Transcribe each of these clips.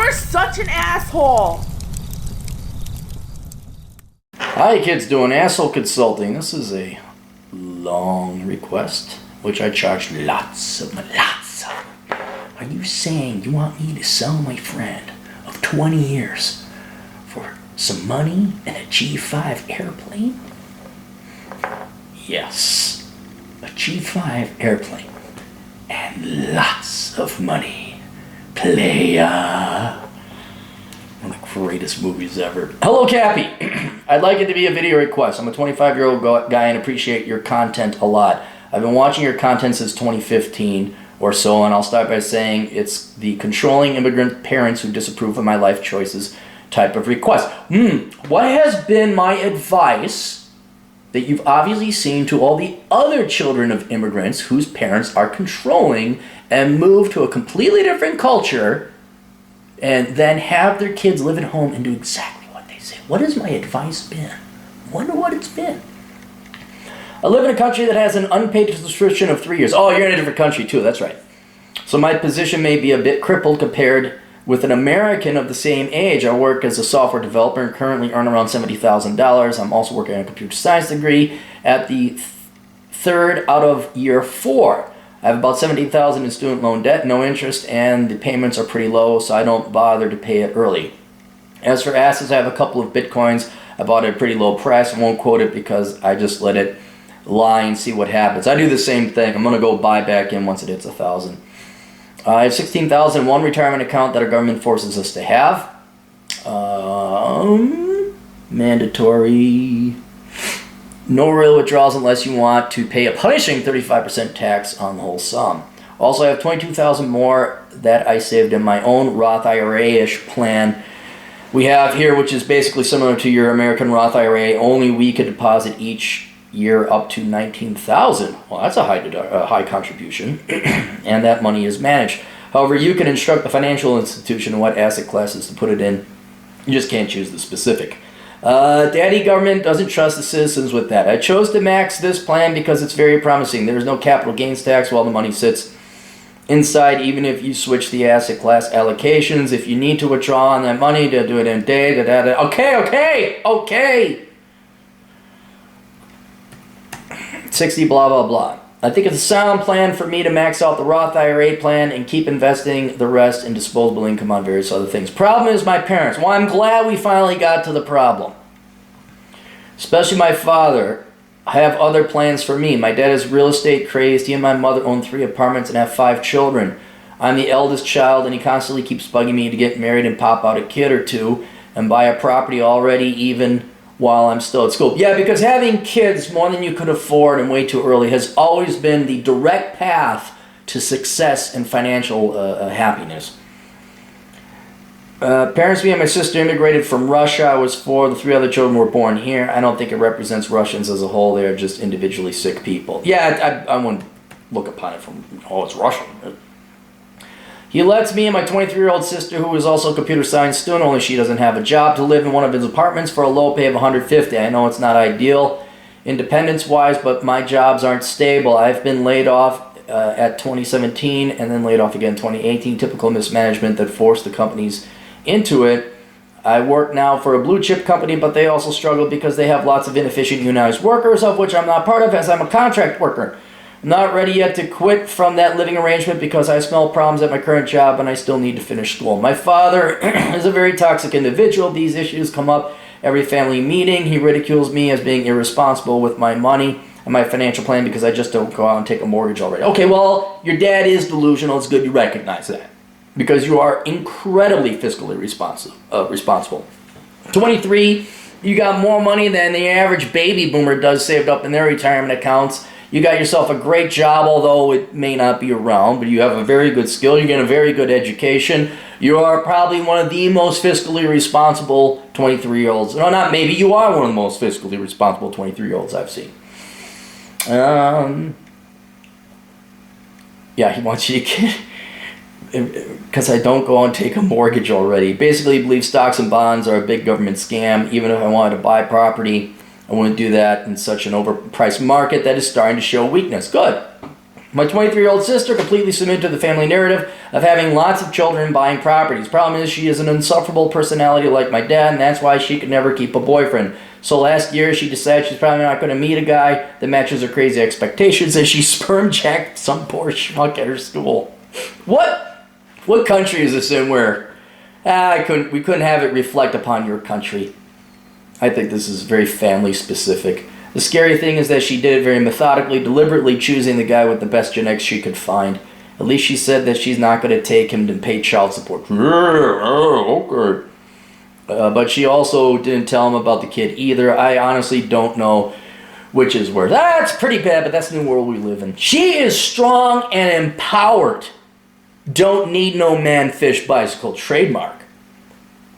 You're such an asshole. How you kids doing? Asshole Consulting. This is a long request, which I charge lots of. Are you saying you want me to sell my friend of 20 years for some money and a G5 airplane? Yes, a G5 airplane and lots of money. Playa. One of the greatest movies ever. Hello, Cappy. I'd like it to be a video request. I'm a 25-year-old guy and appreciate your content a lot. I've been watching your content since 2015 or so, and I'll start by saying it's the controlling immigrant parents who disapprove of my life choices type of request. What has been my advice that you've obviously seen to all the other children of immigrants whose parents are controlling and move to a completely different culture and then have their kids live at home and do exactly what they say? What has my advice been? Wonder what it's been. I live in a country that has an unpaid subscription of 3 years. Oh, you're in a different country too, that's right. So my position may be a bit crippled compared with an American of the same age. I work as a software developer and currently earn around $70,000. I'm also working on a computer science degree at the third out of year 4. I have about $17,000 in student loan debt, no interest, and the payments are pretty low, so I don't bother to pay it early. As for assets, I have a couple of Bitcoins. I bought it at a pretty low price. I won't quote it because I just let it lie and see what happens. I do the same thing. I'm going to go buy back in once it hits 1,000. I have $16,000 in one retirement account that our government forces us to have. Mandatory. No real withdrawals unless you want to pay a punishing 35% tax on the whole sum. Also, I have $22,000 more that I saved in my own Roth IRA-ish plan we have here, which is basically similar to your American Roth IRA, only we could deposit each year up to $19,000. Well, that's a high contribution, and that money is managed. However, you can instruct the financial institution on what asset classes to put it in. You just can't choose the specific. Daddy government doesn't trust the citizens with that. I chose to max this plan because it's very promising. There is no capital gains tax while the money sits inside, even if you switch the asset class allocations. If you need to withdraw on that money, to do it in a day. Okay. 60 blah blah blah. I think it's a sound plan for me to max out the Roth IRA plan and keep investing the rest in disposable income on various other things. Problem is my parents. Well, I'm glad we finally got to the problem. Especially my father. I have other plans for me. My dad is real estate crazed. He and my mother own 3 apartments and have 5 children. I'm the eldest child and he constantly keeps bugging me to get married and pop out a kid or two and buy a property already, even while I'm still at school. Yeah, because having kids more than you could afford and way too early has always been the direct path to success and financial happiness. Parents, me and my sister immigrated from Russia. I was 4. The 3 other children were born here. I don't think it represents Russians as a whole. They are just individually sick people. Yeah, I wouldn't look upon it from, oh, it's Russian. He lets me and my 23-year-old sister, who is also a computer science student, only she doesn't have a job, to live in one of his apartments for a low pay of $150. I know it's not ideal independence-wise, but my jobs aren't stable. I've been laid off at 2017 and then laid off again in 2018. Typical mismanagement that forced the companies into it. I work now for a blue chip company, but they also struggle because they have lots of inefficient unionized workers, of which I'm not part of, as I'm a contract worker. I'm not ready yet to quit from that living arrangement because I smell problems at my current job and I still need to finish school. My father is a very toxic individual. These issues come up every family meeting. He ridicules me as being irresponsible with my money and my financial plan because I just don't go out and take a mortgage already. Okay, well, your dad is delusional. It's good you recognize that because you are incredibly fiscally responsible. 23, you got more money than the average baby boomer does saved up in their retirement accounts. You got yourself a great job, although it may not be around, but you have a very good skill. You get a very good education. You are probably one of the most fiscally responsible 23-year-olds. No, not maybe. You are one of the most fiscally responsible 23-year-olds I've seen. Yeah, he wants you to get... Because I don't go and take a mortgage already. Basically, he believes stocks and bonds are a big government scam. Even if I wanted to buy property, I wouldn't do that in such an overpriced market that is starting to show weakness. Good. My 23-year-old sister completely submitted to the family narrative of having lots of children and buying properties. Problem is, she is an insufferable personality like my dad, and that's why she could never keep a boyfriend. So last year, she decided she's probably not going to meet a guy that matches her crazy expectations, as she sperm jacked some poor schmuck at her school. What? What country is this in where? We couldn't have it reflect upon your country. I think this is very family specific. The scary thing is that she did it very methodically, deliberately choosing the guy with the best genetics she could find. At least she said that she's not going to take him to pay child support. Okay. But she also didn't tell him about the kid either. I honestly don't know which is worse. That's pretty bad, but that's the new world we live in. She is strong and empowered. Don't need no man, fish, bicycle trademark.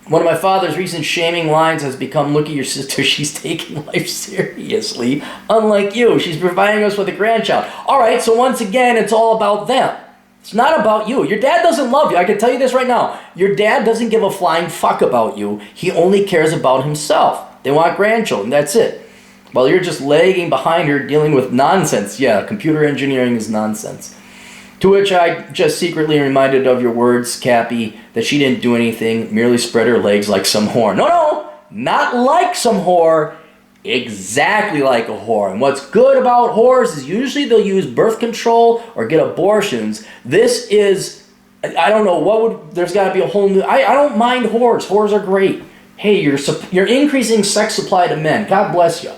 One of my father's recent shaming lines has become, look at your sister, she's taking life seriously. Unlike you, she's providing us with a grandchild. All right, so once again, it's all about them. It's not about you. Your dad doesn't love you. I can tell you this right now. Your dad doesn't give a flying fuck about you. He only cares about himself. They want grandchildren, that's it. While you're just lagging behind her dealing with nonsense. Yeah, computer engineering is nonsense. To which I just secretly reminded of your words, Cappy, that she didn't do anything, merely spread her legs like some whore. No, not like some whore, exactly like a whore. And what's good about whores is usually they'll use birth control or get abortions. This is, I don't know, there's got to be a whole new, I don't mind whores. Whores are great. Hey, you're increasing sex supply to men. God bless you.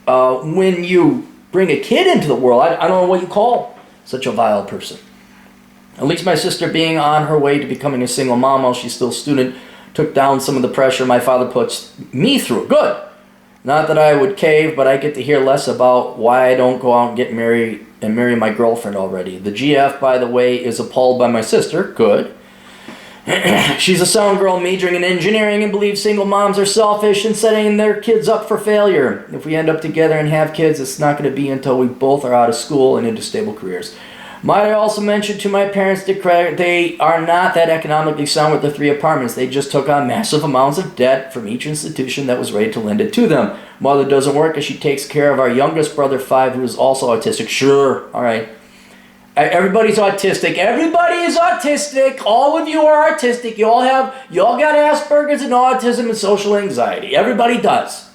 When you bring a kid into the world, I don't know what you call such a vile person. At least my sister, being on her way to becoming a single mom while she's still a student, took down some of the pressure my father puts me through. Good. Not that I would cave, but I get to hear less about why I don't go out and get married and marry my girlfriend already. The GF, by the way, is appalled by my sister. Good. She's a sound girl majoring in engineering and believes single moms are selfish and setting their kids up for failure. If we end up together and have kids, it's not going to be until we both are out of school and into stable careers. Might I also mention to my parents to credit, they are not that economically sound with the 3 apartments. They just took on massive amounts of debt from each institution that was ready to lend it to them. Mother doesn't work as she takes care of our youngest brother, 5, who is also autistic. Sure, all right. Everybody's autistic. Everybody is autistic. All of you are autistic. You all got Asperger's and autism and social anxiety. Everybody does.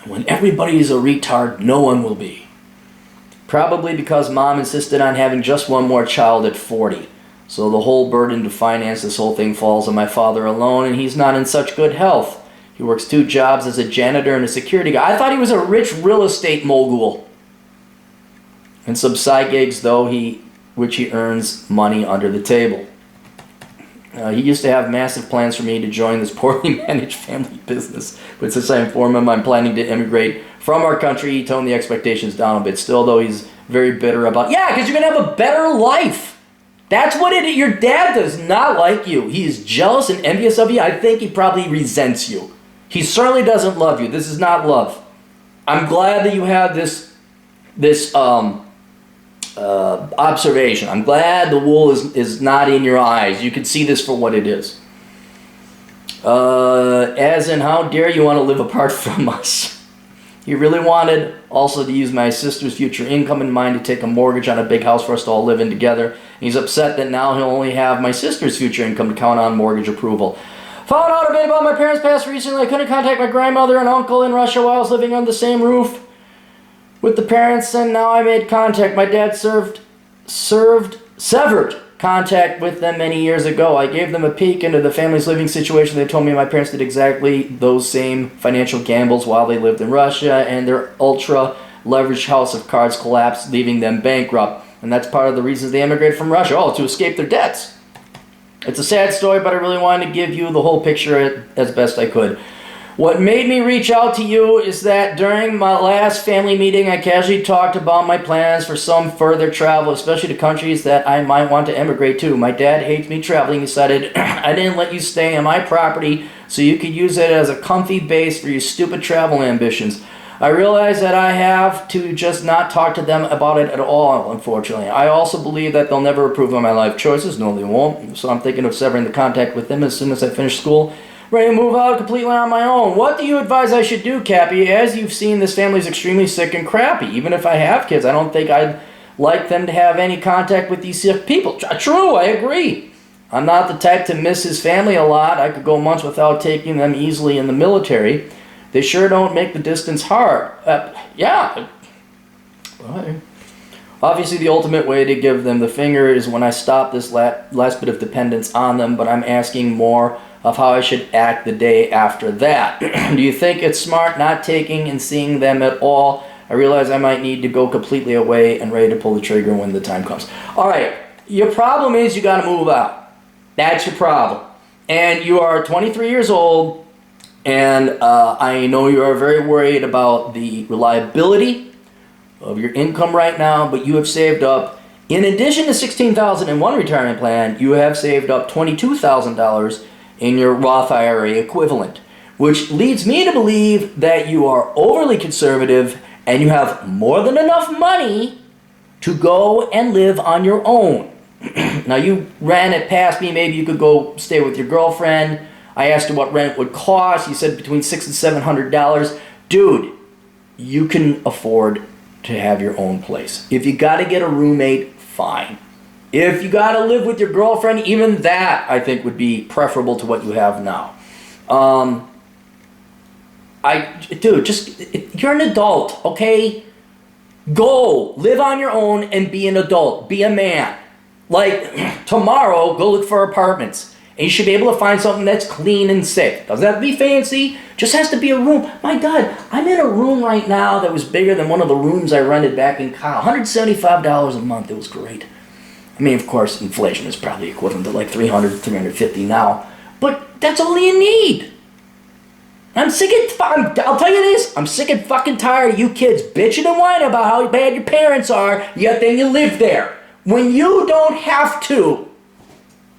And when everybody is a retard, no one will be. Probably because mom insisted on having just one more child at 40. So the whole burden to finance this whole thing falls on my father alone, and he's not in such good health. He works 2 jobs as a janitor and a security guy. I thought he was a rich real estate mogul. And some side gigs, though, which he earns money under the table. He used to have massive plans for me to join this poorly managed family business. But since I informed him I'm planning to immigrate from our country, he toned the expectations down a bit. Still, though, he's very bitter about, yeah, because you're going to have a better life. That's what it is. Your dad does not like you. He is jealous and envious of you. I think he probably resents you. He certainly doesn't love you. This is not love. I'm glad that you have this observation. I'm glad the wool is not in your eyes. You can see this for what it is. As in, how dare you want to live apart from us? He really wanted also to use my sister's future income in mind to take a mortgage on a big house for us to all live in together. He's upset that now he'll only have my sister's future income to count on mortgage approval. Found out a bit about my parents' past recently. I couldn't contact my grandmother and uncle in Russia while I was living on the same roof with the parents, and now I made contact. My dad severed contact with them many years ago. I gave them a peek into the family's living situation. They told me my parents did exactly those same financial gambles while they lived in Russia, and their ultra-leveraged house of cards collapsed, leaving them bankrupt. And that's part of the reasons they emigrated from Russia. Oh, to escape their debts. It's a sad story, but I really wanted to give you the whole picture as best I could. What made me reach out to you is that during my last family meeting, I casually talked about my plans for some further travel, especially to countries that I might want to emigrate to. My dad hates me traveling. He decided I didn't let you stay on my property so you could use it as a comfy base for your stupid travel ambitions. I realize that I have to just not talk to them about it at all, unfortunately. I also believe that they'll never approve of my life choices. No, they won't. So I'm thinking of severing the contact with them as soon as I finish school. Ready to move out completely on my own. What do you advise I should do, Cappy? As you've seen, this family's extremely sick and crappy. Even if I have kids, I don't think I'd like them to have any contact with these sick people. True, I agree. I'm not the type to miss his family a lot. I could go months without taking them easily in the military. They sure don't make the distance hard. Yeah. Well, obviously, the ultimate way to give them the finger is when I stop this last bit of dependence on them, but I'm asking more of how I should act the day after that. Do you think it's smart not taking and seeing them at all? I realize I might need to go completely away and ready to pull the trigger when the time comes. All right, your problem is you got to move out. That's your problem. And you are 23 years old, and I know you are very worried about the reliability of your income right now, but you have saved up, in addition to $16,000 in one retirement plan, you have saved up $22,000 in your Roth IRA equivalent, which leads me to believe that you are overly conservative and you have more than enough money to go and live on your own. Now, you ran it past me, maybe you could go stay with your girlfriend. I asked her what rent would cost. You said between $600 and $700. Dude, you can afford to have your own place. If you got to get a roommate, fine. If you got to live with your girlfriend, even that I think would be preferable to what you have now. You're an adult, okay? Go live on your own and be an adult. Be a man. Like tomorrow, go look for apartments. And you should be able to find something that's clean and safe. Doesn't have to be fancy. Just has to be a room. My God, I'm in a room right now that was bigger than one of the rooms I rented back in college. $175 a month. It was great. I mean, of course, inflation is probably equivalent to like $300, $350 now. But that's all you need. I'll tell you this. I'm sick and fucking tired of you kids bitching and whining about how bad your parents are, yet then you live there. When you don't have to.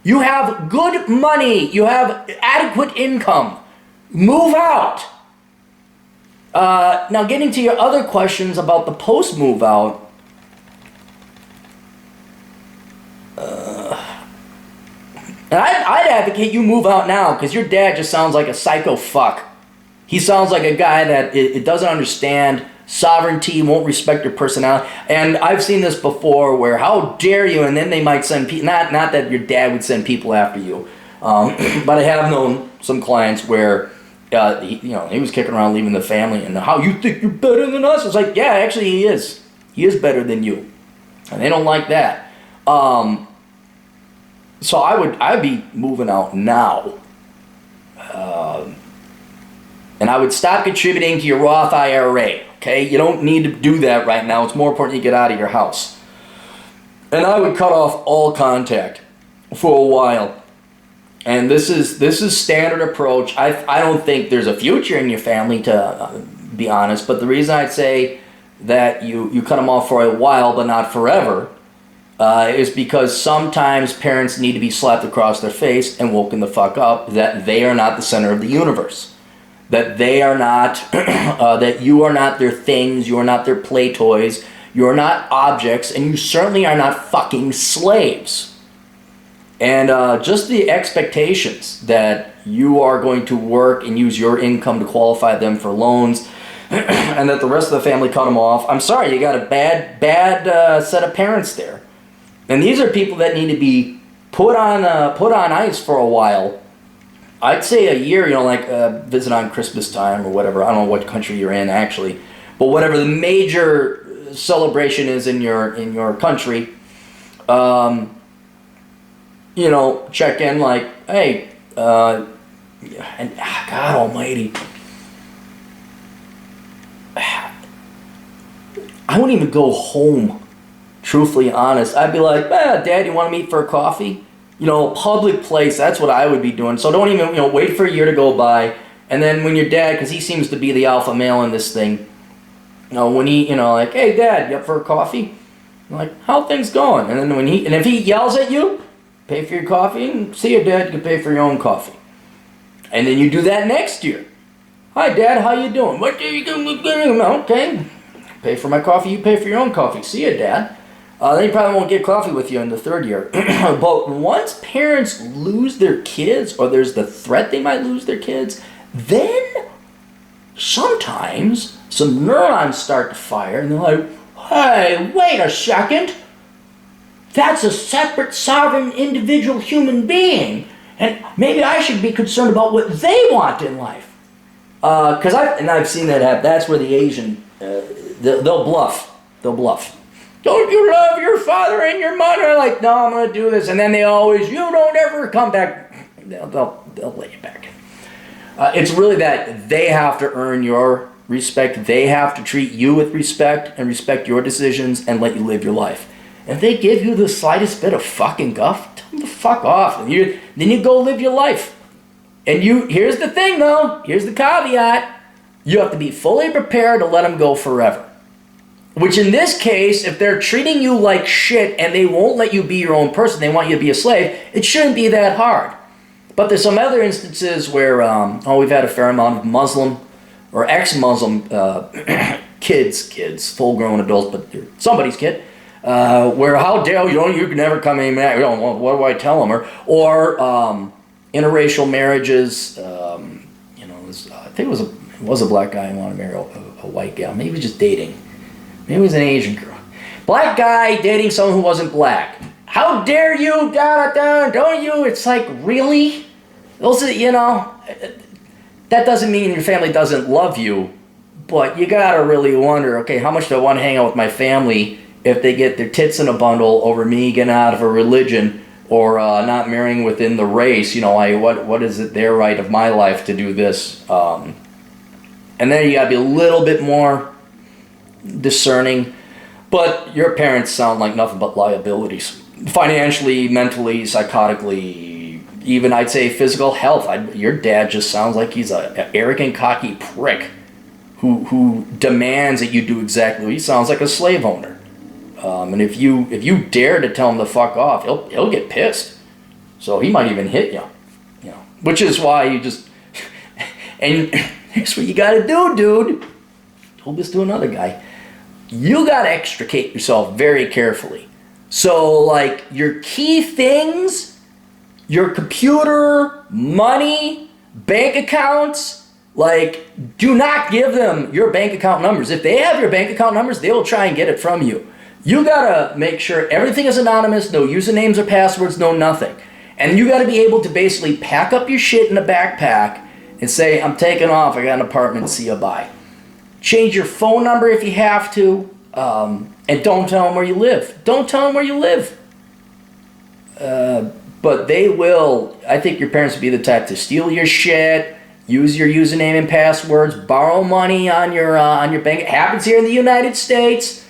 You have good money. You have adequate income. Move out. Now, getting to your other questions about the post-move out. And I'd advocate you move out now because your dad just sounds like a psycho fuck. He sounds like a guy that it doesn't understand sovereignty, won't respect your personality. And I've seen this before where, how dare you, and then they might send people, not that your dad would send people after you, but I have known some clients where, he was kicking around leaving the family, and how you think you're better than us? It's like, yeah, actually he is. He is better than you. And they don't like that. So I'd be moving out now. And I would stop contributing to your Roth IRA. Okay, you don't need to do that right now. It's more important you get out of your house. And I would cut off all contact for a while. And this is standard approach. I don't think there's a future in your family, to be honest. But the reason I'd say that you cut them off for a while but not forever is because sometimes parents need to be slapped across their face and woken the fuck up that they are not the center of the universe. That they are not, that you are not their things, you are not their play toys, you are not objects, and you certainly are not fucking slaves. And just the expectations that you are going to work and use your income to qualify them for loans, and that the rest of the family cut them off. I'm sorry, you got a bad set of parents there. And these are people that need to be put on ice for a while. I'd say a year, visit on Christmas time or whatever. I don't know what country you're in, actually. But whatever the major celebration is in your country, check in like, hey, and God almighty. I wouldn't even go home, truthfully honest. I'd be like, Dad, you want to meet for a coffee? Public place, that's what I would be doing. So don't even, wait for a year to go by. And then when your dad, because he seems to be the alpha male in this thing, when he, like, hey, Dad, you up for a coffee? I'm like, how things going? And then if he yells at you, pay for your coffee, and see you, Dad, you can pay for your own coffee. And then you do that next year. Hi, Dad, how you doing? What do you do? Okay, pay for my coffee, you pay for your own coffee. See you, Dad. Then you probably won't get coffee with you in the third year. But once parents lose their kids, or there's the threat they might lose their kids, then sometimes some neurons start to fire, and they're like, Hey, wait a second. That's a separate, sovereign, individual human being. And maybe I should be concerned about what they want in life. Because I've seen that happen. That's where the Asian, they'll bluff. They'll bluff. Don't you love your father and your mother? Like, no, I'm going to do this. And then they always, you don't ever come back. They'll let you back in. It's really that they have to earn your respect. They have to treat you with respect and respect your decisions and let you live your life. And if they give you the slightest bit of fucking guff, tell them to fuck off. And then you go live your life. And here's the thing though, here's the caveat. You have to be fully prepared to let them go forever. Which in this case, if they're treating you like shit and they won't let you be your own person, they want you to be a slave, it shouldn't be that hard. But there's some other instances where, we've had a fair amount of Muslim or ex-Muslim kids, full-grown adults, but they're somebody's kid, where how dare you can never come in, what do I tell them? Or interracial marriages, I think it was a black guy who wanted to marry a white gal. Maybe he was just dating. Maybe it was an Asian girl. Black guy dating someone who wasn't black. How dare you, don't you? It's like, really? Those are, that doesn't mean your family doesn't love you, but you gotta really wonder, okay, how much do I want to hang out with my family if they get their tits in a bundle over me getting out of a religion or not marrying within the race? What is it their right of my life to do this? And then you gotta be a little bit more discerning. But your parents sound like nothing but liabilities. Financially, mentally, psychotically, even I'd say physical health. Your dad just sounds like he's an arrogant, cocky prick who demands that you do exactly what he sounds like a slave owner. And if you dare to tell him to fuck off, he'll get pissed. So he might even hit you. Which is why you just and here's what you gotta do, dude. Told this to another guy. You gotta extricate yourself very carefully. So, like, your key things, your computer, money, bank accounts, like, do not give them your bank account numbers. If they have your bank account numbers, they will try and get it from you. You gotta make sure everything is anonymous, no usernames or passwords, no nothing. And you gotta be able to basically pack up your shit in a backpack and say, I'm taking off, I got an apartment, see ya, bye. Change your phone number if you have to. And don't tell them where you live. Don't tell them where you live. But they will, I think your parents would be the type to steal your shit, use your username and passwords, borrow money on your bank. It happens here in the United States.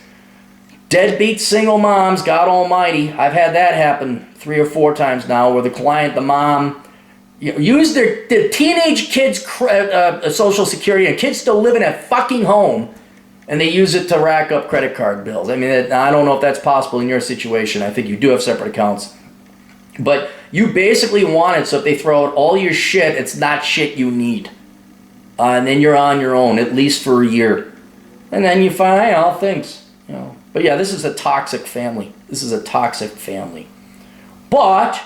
Deadbeat single moms, God almighty. I've had that happen 3 or 4 times now where the mom, use their teenage kids' social security and kids still living at fucking home. And they use it to rack up credit card bills. I mean, I don't know if that's possible in your situation. I think you do have separate accounts. But you basically want it so if they throw out all your shit, it's not shit you need. And then you're on your own, at least for a year. And then you find out things. But yeah, this is a toxic family. This is a toxic family. But,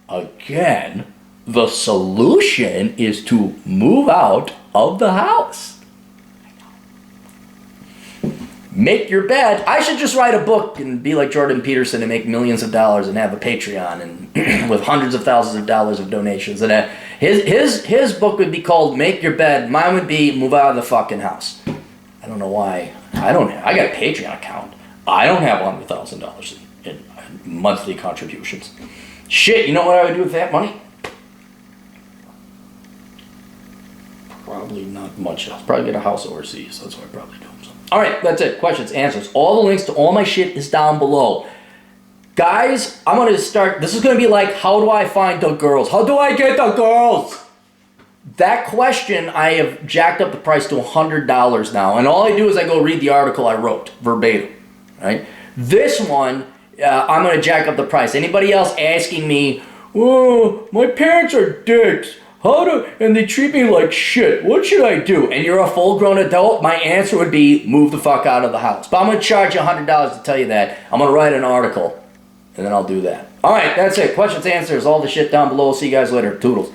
again, the solution is to move out of the house. Make your bed. I should just write a book and be like Jordan Peterson and make millions of dollars and have a Patreon and with hundreds of thousands of dollars of donations. And his book would be called Make Your Bed. Mine would be Move Out of the Fucking House. I don't know why. I got a Patreon account. I don't have $100,000 in monthly contributions. Shit, you know what I would do with that money? Probably not much else. Probably get a house overseas. That's what I probably do. All right, that's it. Questions, answers. All the links to all my shit is down below. Guys, I'm going to start. This is going to be like, how do I find the girls? How do I get the girls? That question, I have jacked up the price to $100 now. And all I do is I go read the article I wrote, verbatim. Right? This one, I'm going to jack up the price. Anybody else asking me, oh, my parents are dicks. And they treat me like shit. What should I do? And you're a full-grown adult, my answer would be move the fuck out of the house. But I'm going to charge you $100 to tell you that. I'm going to write an article, and then I'll do that. All right, that's it. Questions, answers, all the shit down below. See you guys later. Toodles.